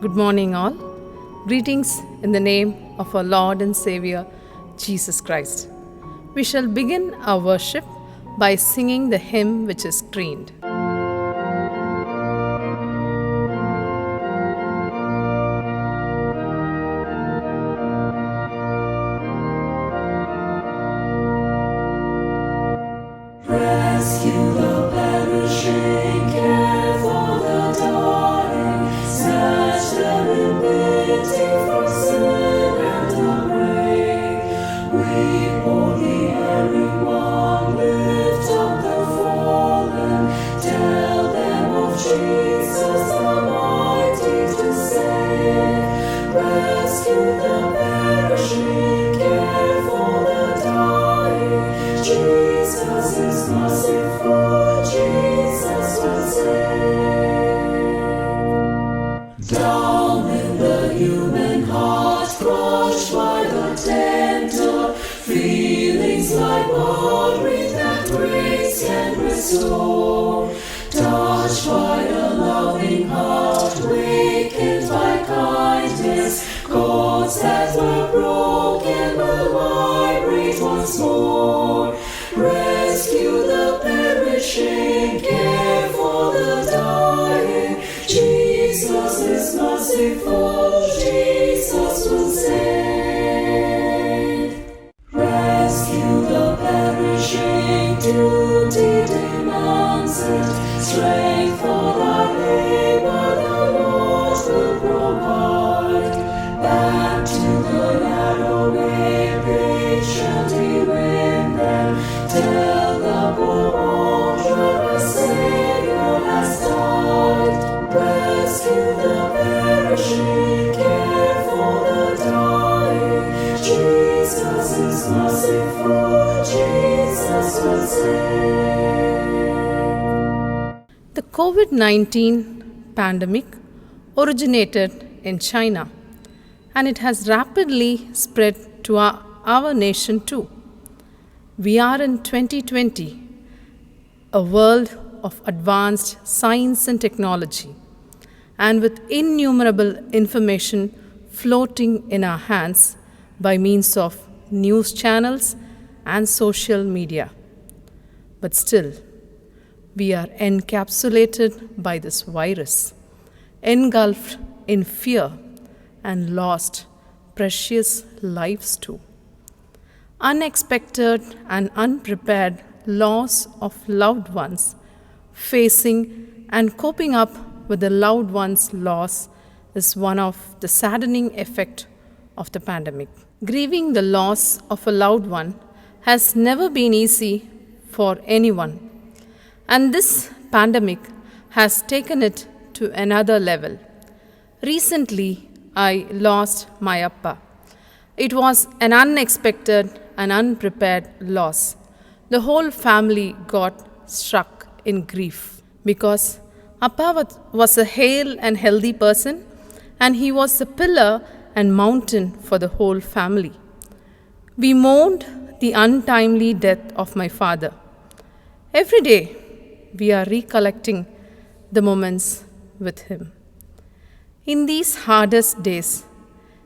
Good morning, all. Greetings in the name of our Lord and Savior, Jesus Christ. We shall begin our worship by singing the hymn which is screened. Rescue the perishing, care for the dying, snatch them in pity from sin and the grave. Weep o'er the erring one, lift up the fallen, tell them of Jesus the mighty to save. Rescue the perishing, care for the dying, Jesus is merciful, Jesus will save. Down in the human heart, crushed by the tempter, feelings like blood, wreath that grace can restore. Touched by a loving heart, wakened by kindness, chords that were broken will vibrate once more. Rescue the perishing, care for the dying, Jesus is merciful, Jesus will save. Rescue the perishing, duty demands it, strength for thy labor the Lord will provide. Back to the narrow way, patiently win them, tell the poor wanderer a Savior has died. Rescue the perishing, care for the dying, Jesus is merciful, Jesus will save. The COVID-19 pandemic originated in China, and it has rapidly spread to our nation too. We are in 2020, a world of advanced science and technology, and with innumerable information floating in our hands by means of news channels and social media. But still, we are encapsulated by this virus, engulfed in fear, and lost precious lives too. Unexpected and unprepared loss of loved ones, facing and coping up with the loved ones' loss is one of the saddening effects of the pandemic. Grieving the loss of a loved one has never been easy for anyone, and this pandemic has taken it to another level. Recently, I lost my appa. It was an unexpected and unprepared loss. The whole family got struck in grief because appa was a hale and healthy person, and he was a pillar and mountain for the whole family. We mourned the untimely death of my father. Every day, we are recollecting the moments with him. In these hardest days,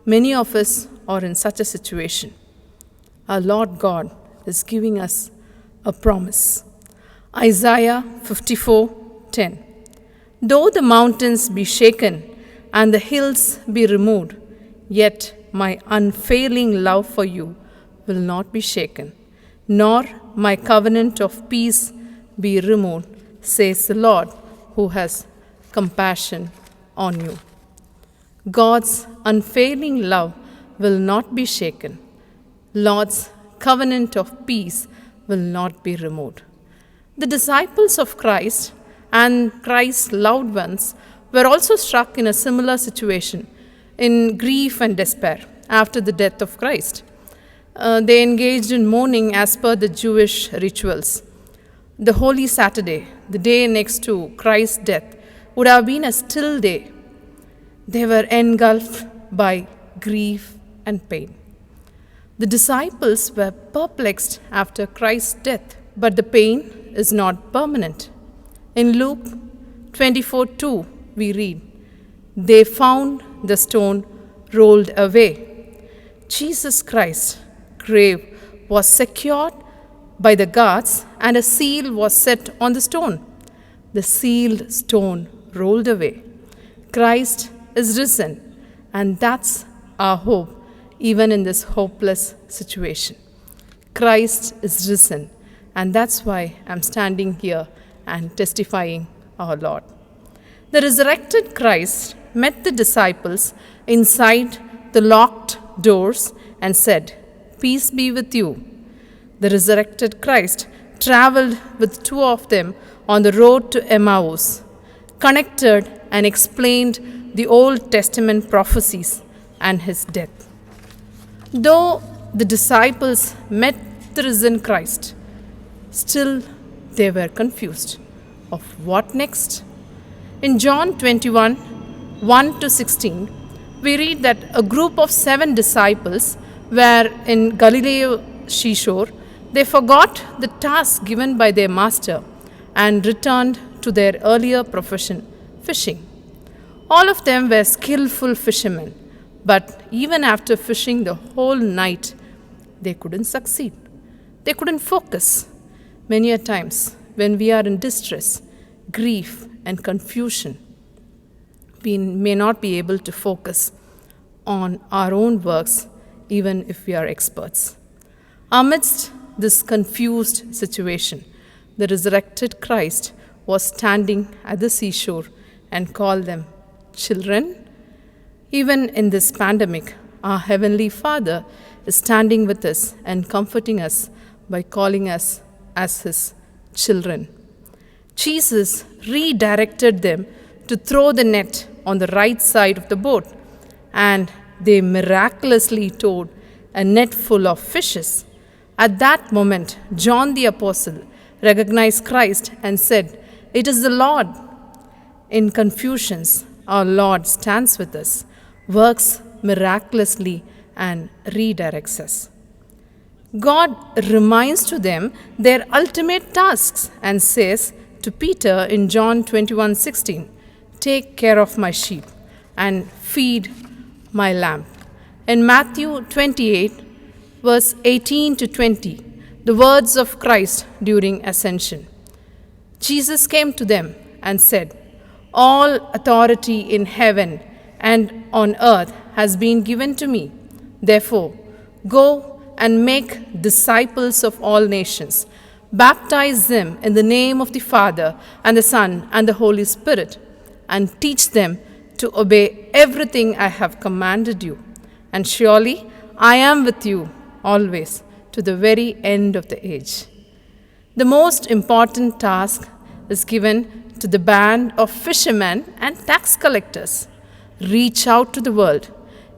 many of us are in such a situation. Our Lord God is giving us a promise. Isaiah 54:10. Though the mountains be shaken and the hills be removed, yet my unfailing love for you will not be shaken, nor my covenant of peace be removed, says the Lord, who has compassion on you. God's unfailing love will not be shaken. Lord's covenant of peace will not be removed. The disciples of Christ and Christ's loved ones were also struck in a similar situation, in grief and despair after the death of Christ. They engaged in mourning as per the Jewish rituals. The Holy Saturday, the day next to Christ's death, would have been a still day. They were engulfed by grief and pain. The disciples were perplexed after Christ's death, but the pain is not permanent. In Luke 24:2, we read, they found the stone rolled away. Jesus Christ's grave was secured by the guards, and a seal was set on the stone. The sealed stone rolled away. Christ is risen, and that's our hope, even in this hopeless situation. Christ is risen, and that's why I'm standing here and testifying our Lord. The resurrected Christ met the disciples inside the locked doors and said, "Peace be with you." The resurrected Christ traveled with two of them on the road to Emmaus, connected and explained the Old Testament prophecies and his death. Though the disciples met the risen Christ, still they were confused of what next. In John 21, 1 to 16, we read that a group of 7 disciples were in Galilee seashore. They forgot the task given by their master and returned to their earlier profession, fishing. All of them were skillful fishermen, but even after fishing the whole night, they couldn't succeed. They couldn't focus. Many a times, when we are in distress, grief, and confusion, we may not be able to focus on our own works, even if we are experts. Amidst this confused situation, the resurrected Christ was standing at the seashore and called them children. Even in this pandemic, our Heavenly Father is standing with us and comforting us by calling us as His children. Jesus redirected them to throw the net on the right side of the boat, and they miraculously towed a net full of fishes. At that moment, John the Apostle recognized Christ and said, "It is the Lord." In confusions, our Lord stands with us, works miraculously, and redirects us. God reminds to them their ultimate tasks and says to Peter in John 21:16, "Take care of my sheep and feed my lamb." In Matthew 28, verse 18 to 20, the words of Christ during ascension. Jesus came to them and said, "All authority in heaven and on earth has been given to me. Therefore, go and make disciples of all nations. Baptize them in the name of the Father and the Son and the Holy Spirit, and teach them to obey everything I have commanded you. And surely I am with you always to the very end of the age." The most important task is given to the band of fishermen and tax collectors. Reach out to the world,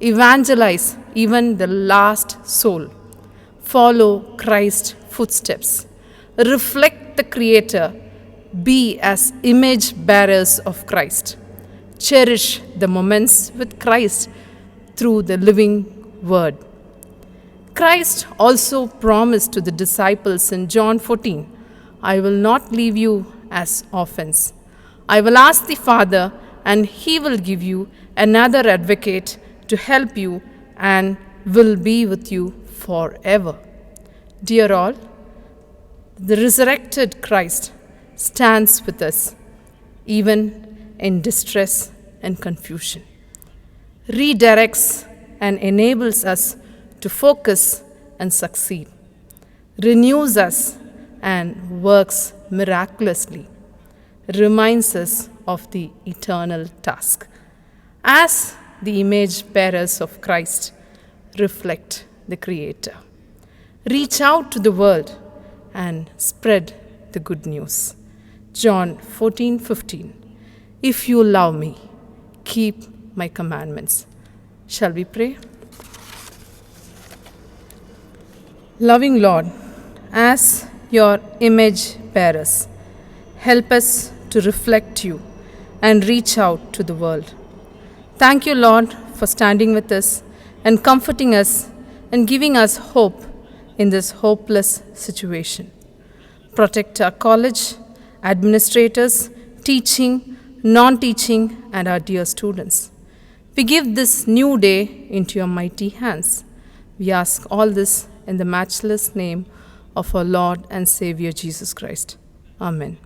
evangelize even the last soul, follow Christ's footsteps, reflect the Creator, be as image bearers of Christ, cherish the moments with Christ through the living Word. Christ also promised to the disciples in John 14, "I will not leave you as orphans. I will ask the Father, and He will give you another advocate to help you and will be with you forever." Dear all, the resurrected Christ stands with us even in distress and confusion, redirects and enables us to focus and succeed, renews us and works miraculously, reminds us of the eternal task. As the image bearers of Christ, reflect the Creator. Reach out to the world and spread the good news. John 14:15. If you love me, keep my commandments. Shall we pray? Loving Lord, as your image bearers, help us to reflect you and reach out to the world. Thank you, Lord, for standing with us and comforting us and giving us hope in this hopeless situation. Protect our college, administrators, teaching, non teaching, and our dear students. We give this new day into your mighty hands. We ask all this in the matchless name of our Lord and Savior Jesus Christ. Amen.